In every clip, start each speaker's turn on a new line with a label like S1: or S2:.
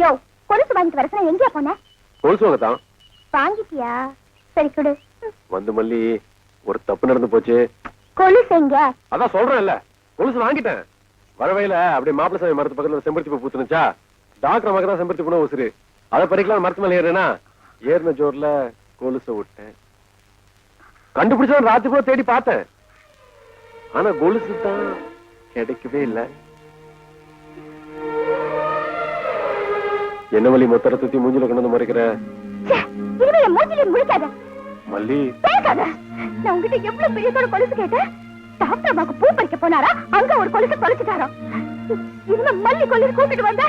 S1: யோ, கொலுசு வாங்கிட்டு வர சொன்னா எங்கேயா போன?
S2: கொலுசு வாங்கத்தான்.
S1: வாங்கிட்டியா? சரி கொடு.
S2: வந்து மல்லி, ஒரு தப்பு நடந்து போச்சு.
S1: கொலுசு எங்க?
S2: அதான் சொல்றேன்ல, கொலுசு வாங்கிட்டேன். வரவையில அப்படியே மாப்பிள சாமி மரத்து பக்கத்துல செம்பருத்தி பூ பூத்துனுச்சா, டாக்டர் மகன் தான் செம்பருத்தி பூ உசுரு. அதை பறிக்கலாம் மரத்து மேல ஏறினா, ஏறின ஜோர்ல கொலுச விட்டேன். கண்டுபிடிச்சா ராத்திரி கூட தேடி பார்த்தேன். ஆனா கொலுசு தான் கிடைக்கவே இல்லை. என்ன வழி மொத்தரை சுத்தி மூஞ்சில கொண்டு வந்து முறைக்கிற? மல்லி,
S1: நான் உங்ககிட்ட எவ்வளவு பெரிய கொலுசு கேட்டேன். டாக்டர் அம்மாக்கு பூ பறிக்க போனாரா, அங்க ஒரு கொலுசு தொலைச்சுட்டாரோ. இனிமே மல்லி கொலுசு கூட்டிட்டு வந்தா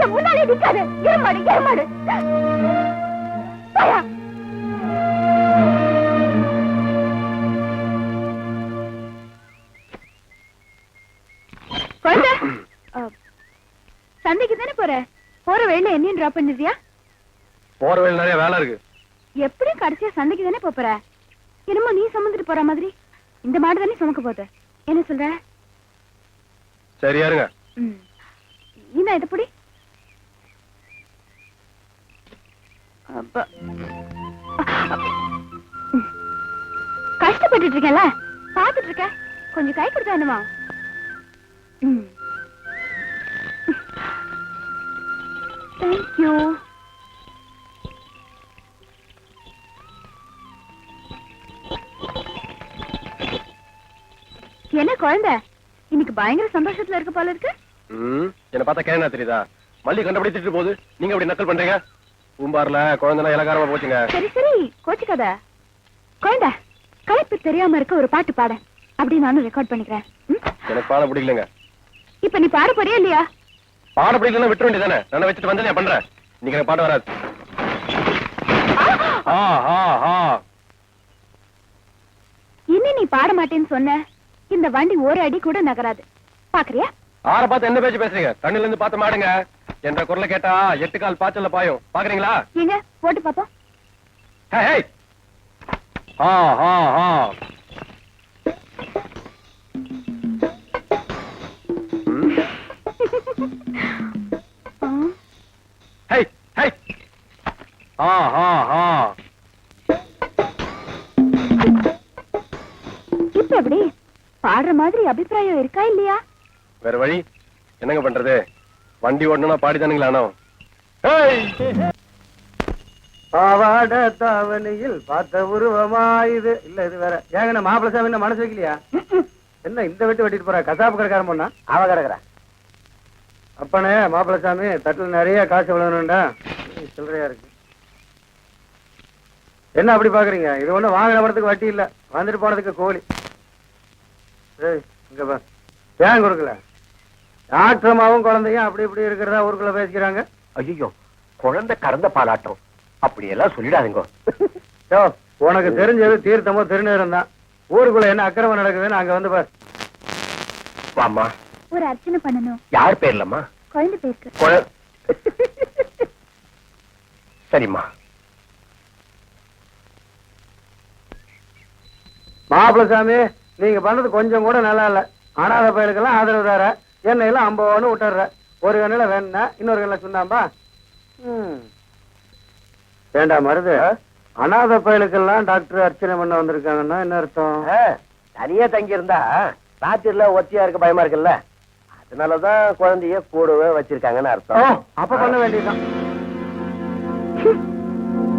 S1: என் முன்னாலே நிக்காது. ஏமாடு ஏமாடு. சந்தைக்கு தானே போற? போற வழியில என்னையும் டிராப் பண்ணிருக்கியா?
S2: போற வழியில நிறைய வேலை இருக்கு.
S1: எப்படி கடைசியா சந்தைக்கு தானே போற? என்னமோ நீ சுமந்துட்டு போற மாதிரி. இந்த மாடு தானே சுமக்க போகுது. என்ன சொல்ற?
S2: சரியா இருங்க.
S1: என்ன இது புடி? கஷ்டப்பட்டு இருக்கேன்ல, பாத்துட்டு இருக்க. கொஞ்சம் கை கொடுத்தா என்னமா? Thank you. என்ன குழந்தை இன்னைக்கு பயங்கர சந்தோஷத்துல இருக்க போல இருக்கு.
S2: என்ன பார்த்தா கேனா தெரியுதா? மல்லி கண்டுபிடிச்சிட்டு போகுது, நீங்க அப்படி நக்கல் பண்றீங்க. பூம்பார்ல குழந்தைனா இலகாரமா போச்சுங்க.
S1: சரி சரி கோச்சிக்காத. குழந்தை களைப்பு தெரியாம இருக்க ஒரு பாட்டு பாட, அப்படி நானும் ரெக்கார்ட் பண்ணிக்கிறேன்.
S2: எனக்கு பாட பிடிக்கலங்க.
S1: இப்ப நீ பாட போறியா இல்லையா?
S2: பாட பிடிக்கலன்னா விட்டு வேண்டியதானே. நான் வச்சுட்டு வந்து நான் பண்றேன். நீங்க எனக்கு பாட்டு வராது.
S1: இனி நீ பாட மாட்டேன்னு சொன்ன, இந்த வண்டி ஒரு அடி கூட நகராது. பாக்குறியா?
S2: ஆற பார்த்து என்ன பேச்சு பேசுறீங்க? தண்ணில இருந்து பார்த்து மாடுங்க. என்ற குரலை கேட்டா 8 கால் பாய்ச்சல்ல பாயும். பாக்குறீங்களா?
S1: எங்க போட்டு பாப்போம். இப்ப எப்படி பாடுற மாதிரி அபிப்பிராயம் இருக்கா இல்லையா?
S2: வேற வழி என்னங்க பண்றது? வண்டி ஓடணும்னா பாடிதானுங்களானோ.
S3: பாவாட தாவணியில் பார்த்த உருவமாயுது. இல்ல இது வேற. ஏங்க மாப்பிள சாமி என்ன மனசு வைக்கலையா? என்ன இந்த வெட்டு வெட்டிட்டு போற? கசாப்பு கடைக்காரன் பொண்ணா? அவ கிடக்குற. அப்பனே மாப்பிள சாமி தட்டுல நிறைய காசு விழணும்டா. சில்லறையா இருக்கு. என்ன அப்படி பாக்குறீங்க? இது ஒண்ணு வாங்கின படத்துக்கு வட்டி இல்ல, வந்துட்டு போனதுக்கு கோழி. இங்க பா, ஏன் கொடுக்கல? டாக்டரமாவும் குழந்தையும் அப்படி இப்படி இருக்கிறதா ஊருக்குள்ள பேசிக்கிறாங்க.
S4: ஐயோ, குழந்தை கறந்த பாலாட்டம் அப்படி எல்லாம் சொல்லிடாதீங்க.
S3: உனக்கு தெரிஞ்சது தீர்த்தமோ திருநீரம் தான். ஊருக்குள்ள என்ன அக்கிரமம் நடக்குதுன்னு அங்க வந்து பாரு.
S4: வாமா,
S1: ஒரு அர்ச்சனை பண்ணணும்.
S4: யார் பேர்லம்மா?
S1: குழந்தை பேருக்கு.
S4: சரிம்மா.
S3: மாப்பிள சாமி நீங்க பண்ணது கொஞ்சம் கூட நல்லா இல்ல. அனாதை பயலுக்கெல்லாம் ஆதரவு தர, என்ன எல்லாம் 50 விட்டுற. ஒரு கண்ணில வேணா இன்னொரு கண்ணில சொன்னாம்பா. ஏண்டா மருது, அனாதை பயலுக்கெல்லாம் டாக்டர் அர்ச்சனை பண்ண வந்திருக்காங்கன்னா என்ன அர்த்தம்?
S4: தனியா தங்கி இருந்தா ராத்திரில ஒத்தியா இருக்க பயமா இருக்குல்ல, அதனாலதான் குழந்தைய கூடவே வச்சிருக்காங்கன்னு அர்த்தம்.
S3: அப்ப பண்ண வேண்டியதுதான்.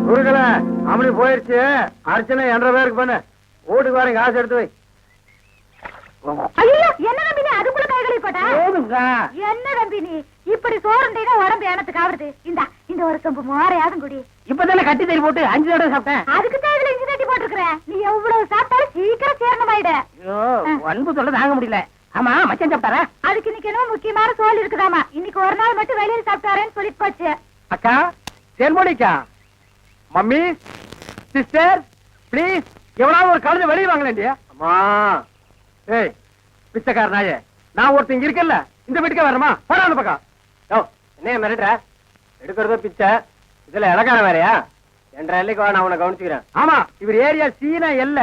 S3: குருக்கள அப்படி போயிருச்சு. அர்ச்சனை 2 பேருக்கு பண்ணு. வீட்டுக்கு வரீங்க, காசு எடுத்து வை.
S1: ஐயோ என்ன நம்பி நீ அதுக்குள்ள கைகளை போட்ட? என்ன நம்பி நீ இப்படி சோறுண்டீங்க உடம்பு எனத்துக்கு ஆகுது. இந்த ஒரு சொம்பு மோரையாதும் குடி.
S3: இப்பதானே கட்டி தறி போட்டு 5 தடவை சாப்பிட்டேன்.
S1: அதுக்கு தான் இதுல 5 தட்டி போட்டுருக்க. நீ எவ்வளவு சாப்பிட்டாலும் சீக்கிரம் சேரணமாயிட.
S3: அன்பு சொல்ல தாங்க முடியல. ஆமா மச்சான் சாப்பிட்டாரா?
S1: அதுக்கு இன்னைக்கு என்ன முக்கியமான சோல் இருக்குதாமா. இன்னைக்கு ஒரு நாள் மட்டும் வெளியில சாப்பிட்டாரேன்னு சொல்லிட்டு போச்சு.
S3: அக்கா தேன்மொழிக்கா, மம்மி சிஸ்டர் பிளீஸ் எவ்வளவு ஒரு கழுத வெளியே வாங்கலேண்டியா? அம்மா ஏய் பிச்சைக்கார நாயே, நான் ஒருத்தன் இங்க இருக்கல, இந்த வீட்டுக்கே வரமா? போடா அந்த பக்கம். என்ன மிரட்டுற? எடுக்கிறதோ பிச்சை, இதுல இலக்கார வேறையா? 2 எல்லைக்கு வா, நான் உன்னை கவனிச்சுக்கிறேன். ஆமா, இவர் ஏரியா சீனா எல்ல,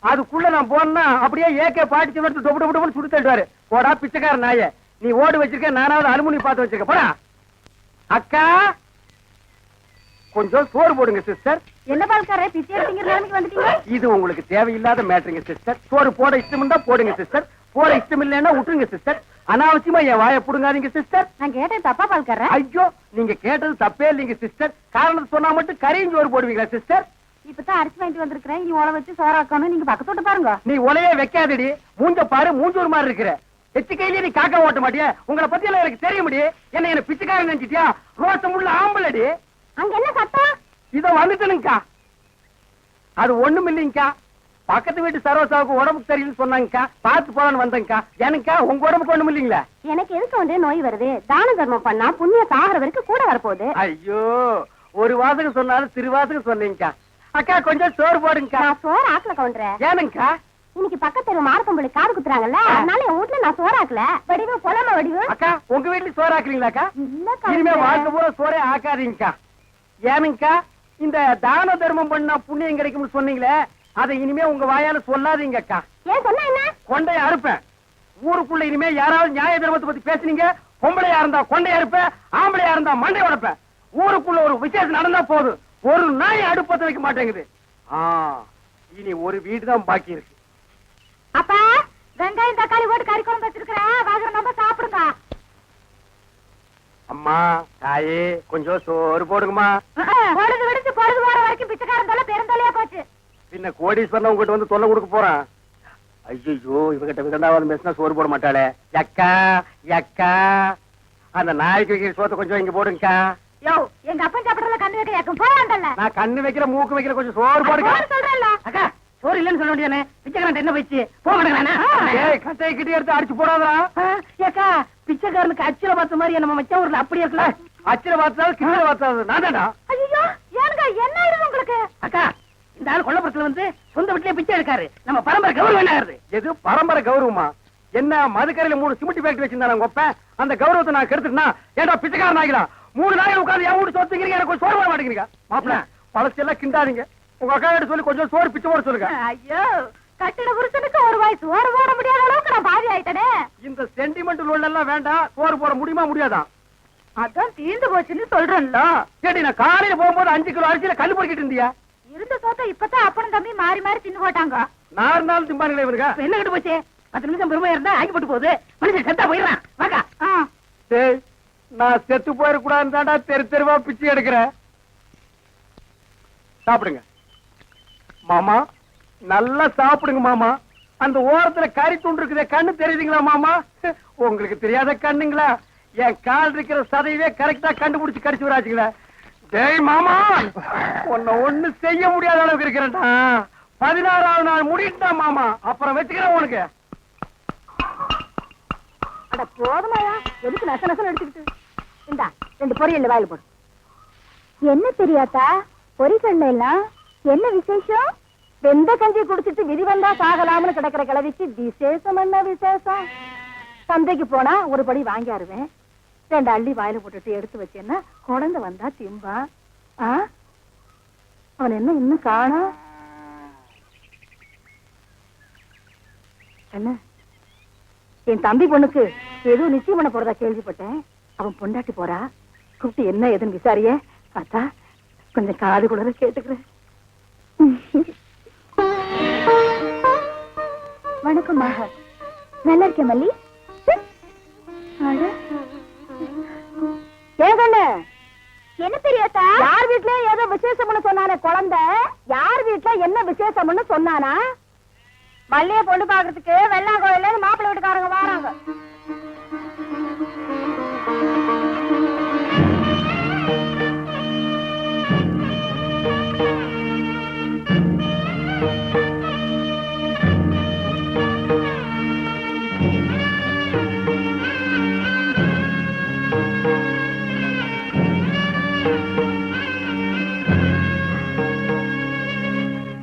S3: அதுக்குள்ள நான் போனா அப்படியே ஏகே பாடிச்சு டொப்பு டொப்பு சுடு தள்ளுவாரு. போடா பிச்சைக்கார நாயே, நீ ஓடு வச்சிருக்க, நானாவது அலுமினி பார்த்து வச்சிருக்க. போடா. அக்கா கொஞ்சம் சோறு போடுங்க சிஸ்டர்.
S1: என்ன பால்காரே பிச்சை எடுத்தீங்க நிலைமைக்கு வந்துட்டீங்க?
S3: இது உங்களுக்கு தேவையில்லாத மேட்டருங்க சிஸ்டர். சோறு போட இஷ்டம் இருந்தா போடுங்க சிஸ்டர், போட இஷ்டம் இல்லைன்னா விட்டுருங்க சிஸ்டர். அனாவசியமா என் வாயை புடுங்காதீங்க சிஸ்டர்.
S1: நான் கேட்டேன் தப்பா பால்காரே?
S3: ஐயோ, நீங்க கேட்டது தப்பே இல்லைங்க சிஸ்டர். காரணம் சொன்னா மட்டும் கரையும் சோறு போடுவீங்களா சிஸ்டர்?
S1: இப்பதான் அரிசி வாங்கிட்டு வந்திருக்கிறேன், இனி உழ வச்சு சோறாக்கணும். நீங்க பக்கத்து விட்டு பாருங்க.
S3: நீ உலையே வைக்காதடி, மூஞ்ச பாரு, மூஞ்சூர் மாதிரி இருக்கிற. எச்சு கையிலே நீ காக்க ஓட்ட மாட்டியா? உங்களை பத்தி எல்லாம் எனக்கு தெரிய முடியும். என்ன பிச்சைக்காரன் நினைச்சிட்டியா? ரோசம் உள்ள ஆம்பளடி.
S1: அங்க என்ன சத்தம்?
S3: இதோ வந்துட்டனுங்கக்கா. அது ஒண்ணும் இல்லைங்கக்கா, பக்கத்து வீட்டு சரோசாவுக்கு உடம்புக்கு சரியில்லைன்னு சொன்னாங்கக்கா, பார்த்து போலான்னு வந்தேங்கக்கா. எனக்கா உங்க உடம்புக்கு ஒண்ணும் இல்லைங்களா?
S1: எனக்கு எதுக்கு வந்து நோய் வருது? தான தர்மம் பண்ணா புண்ணியம் சாகர வரைக்கும் கூட வரப்போகுது.
S3: ஐயோ, ஒரு வாசகம் சொன்னாலும் திருவாசகம் சொன்னீங்கக்கா. அக்கா கொஞ்சம் சோறு போடுங்கக்கா.
S1: நான் சோறு ஆக்கல கவுண்டரே.
S3: ஏனுங்கக்கா?
S1: இன்னைக்கு பக்கத்து தெரு மாரப்பம்பளி காது குத்துறாங்கல்ல, அதனால என் வீட்டுல நான் சோறு ஆக்கல. வடிவு பொலம வடிவு.
S3: அக்கா உங்க வீட்டுல சோறு ஆக்குறீங்களாக்கா?
S1: இல்ல
S3: இனிமே
S1: கவுண்டரே.
S3: வாழ்க்கை பூரா சோறே ஆக்காதீங்கக்கா. ஏனுங்கக்கா, இந்த தான தர்மம் பண்ணா புண்ணியம் கிடைக்கும்னு சொன்னீங்களே, அதை இனிமே உங்க வாயால சொல்லாதீங்க அக்கா.
S1: ஏன் சொன்னா என்ன?
S3: கொண்டைய அறுப்பேன். ஊருக்குள்ள இனிமே யாராவது நியாய தர்மத்தை பத்தி பேசுனீங்க, பொம்பளையா இருந்தா கொண்டைய அறுப்பேன், ஆம்பளையா இருந்தா மண்டை உடைப்பேன். ஊருக்குள்ள ஒரு விசேஷம் நடந்தா போதும், ஒரு நாய் அடுப்பத்த வைக்க மாட்டேங்குது. இனி ஒரு வீடு தான் பாக்கி இருக்கு.
S1: அப்பா, வெங்காயம் தக்காளி போட்டு கறி குழம்பு வச்சிருக்கிறேன், வாங்க நம்ம சாப்பிடுங்க.
S3: அம்மா தாயே கொஞ்சம் சோறு போடுங்கம்மா.
S1: பொழுது விடுச்சு பொழுது வர வரைக்கும் பிச்சைக்காரன் தொல்லை பெருந்தொல்லையா போச்சு.
S3: பின்ன கோடீஸ்வரன் உங்ககிட்ட வந்து தொல்லை கொடுக்க போறான். ஐயோ, இவங்கிட்ட விதண்டாவது பேசினா சோறு போட மாட்டாளே. அக்கா அக்கா, அந்த நாய்க்கு வைக்கிற சோத்தை கொஞ்சம் இங்க போடுங்கக்கா.
S1: யோ, எங்க அப்பன் சாப்பிடறதுல கண்ணு வைக்க யாக்கும் போவாண்டல்ல.
S3: நான் கண்ணு வைக்கிற மூக்கு வைக்கிற கொஞ்சம் சோறு போடுங்க.
S1: சொல்றேன்ல
S3: அக்கா, சோறு இல்லன்னு சொல்ல வேண்டியதானே? பிச்சைக்காரன் என்ன வச்சு போக மாட்டேங்கிறானே. கட்டையை கிட்டே எடுத்து அடிச்சு போடாதா. ஏக்கா, பிச்சைக்காரனுக்கு அச்சில பார்த்த மாதிரி நம்ம மச்சா ஊர்ல அப்படி இருக்கலாம். அச்சில பார்த்தாலும் கீழே பார்த்தாலும் நான் தான்டா.
S1: ஐயோ, ஏனுங்க என்ன ஆயிடுது உங்களுக்கு?
S3: அக்கா, இந்த ஆள் கொல்லப்புறத்துல வந்து சொந்த வீட்டிலே பிச்சை எடுக்காரு. நம்ம பரம்பரை கௌரவம் என்ன ஆகுது? எது பரம்பரை கௌரவமா? என்ன மதுக்கரையில 3 சிமெண்ட் ஃபேக்டரி வச்சிருந்தா உங்க அந்த கௌரவத்தை நான் கெடுத்துட்டா ஏன்டா பிச்சைக்காரன் ஆகிடா? 3 நாள் உட்கார்ந்து என் வீட்டு சொத்துக்கிறீங்க, எனக்கு சோறு போட மாட்டேங்கிறீங்க. மாப்பிள்ள பழசு எல்லாம் கிண்டாதீங்க. உங்க அக்கா கிட்ட சொல்லி கொஞ்சம் சோறு பிச்சை போட சொல்லுங்க.
S1: ஐயோ, கட்டிட புருஷனுக்கு ஒரு வாய் சோறு போட முடியாத அளவுக்கு நான் பாதி ஆயிட்டனே.
S3: இந்த சென்டிமெண்ட் லோன் எல்லாம் வேண்டாம். சோறு போட முடியுமா முடியாதா?
S1: அதான் தீர்ந்து போச்சுன்னு சொல்றேன்ல.
S3: சரி, நான் காலையில போகும்போது 5 கிலோ அரிசியில கல்லு பொறுக்கிட்டு இருந்தியா?
S1: இருந்த சோத்த இப்பதான் அப்பனும் தம்பி மாறி மாறி தின்னு போட்டாங்க.
S3: நான் இருந்தாலும் திம்பானுங்களே இவருங்க.
S1: என்ன கிட்ட போச்சு? 10 நிமிஷம் பெருமையா இருந்தா ஆகி போட்டு போகுது. மனுஷன் செத்தா போயிடறான். வாக்கா.
S3: டேய், நான் செத்து போயிடக்கூடாதுன்னு தாண்டா தெரு தெருவா பிச்சை எடுக்கிறேன். சாப்பிடுங்க மாமா, நல்லா சாப்பிடுங்க மாமா. அந்த ஓரத்துல கறி துண்டு இருக்குதே, கண்ணு தெரியுதுங்களா மாமா? உங்களுக்கு தெரியாத கண்ணுங்களா? என் கால் இருக்கிற சதையவே கரெக்டா கண்டுபிடிச்சு கடிச்சு வராச்சுங்களா? டேய் மாமா, உன்னை ஒண்ணு செய்ய முடியாத அளவுக்கு இருக்கிறேன்டா. 16ஆவது நாள் முடிட்டா மாமா, அப்புறம் வச்சுக்கிறேன் உனக்கு.
S1: அட போதுமாயா, எதுக்கு நச நசம் எடுத்துக்கிட்டு? இந்தா 2 பொரியல் வாயில போடு. என்ன தெரியாதா பொரிக்கல்ல எல்லாம் என்ன விசேஷம்? வெந்த கஞ்சி குடிச்சிட்டு விதி வந்தா சாகலாம்னு கிடக்கிற கிளவிக்கு விசேஷம் என்ன விசேஷம்? சந்தைக்கு போனா ஒரு படி வாங்கியாருவேன், 2 அள்ளி வாயில போட்டுட்டு எடுத்து வச்சேன்னா குழந்தை வந்தா திம்பா. அவன் என்ன இன்னும் காணா? என்ன, என் தம்பி பொண்ணுக்கு ஏதோ நிச்சயம் பண்ண போறதா கேள்விப்பட்டேன். அவன் பொண்டாட்டி போறா, கூப்பிட்டு என்ன ஏதுன்னு விசாரியே. பார்த்தா கொஞ்சம் காது குளர கேட்டுக்கிறேன். வணக்கம் மகா, நல்லா இருக்கேன் மல்லி. ஏகண்ணு, என்ன தெரியாதா? யார் வீட்டுல ஏதோ விசேஷம்னு சொன்னானே குழந்தை, யார் வீட்டுல என்ன விசேஷம்னு சொன்னானா? மல்லிய பொண்ணு பாக்குறதுக்கு வெள்ளாங்கோயில மாப்பிள்ளை வீட்டுக்காரங்க வராங்க.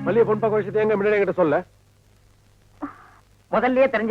S2: மல்லிகை பொன் பார்க்க விஷயத்தை எங்க முன்னாடி என்கிட்ட சொல்ல.
S3: முதல்லயே தெரிஞ்ச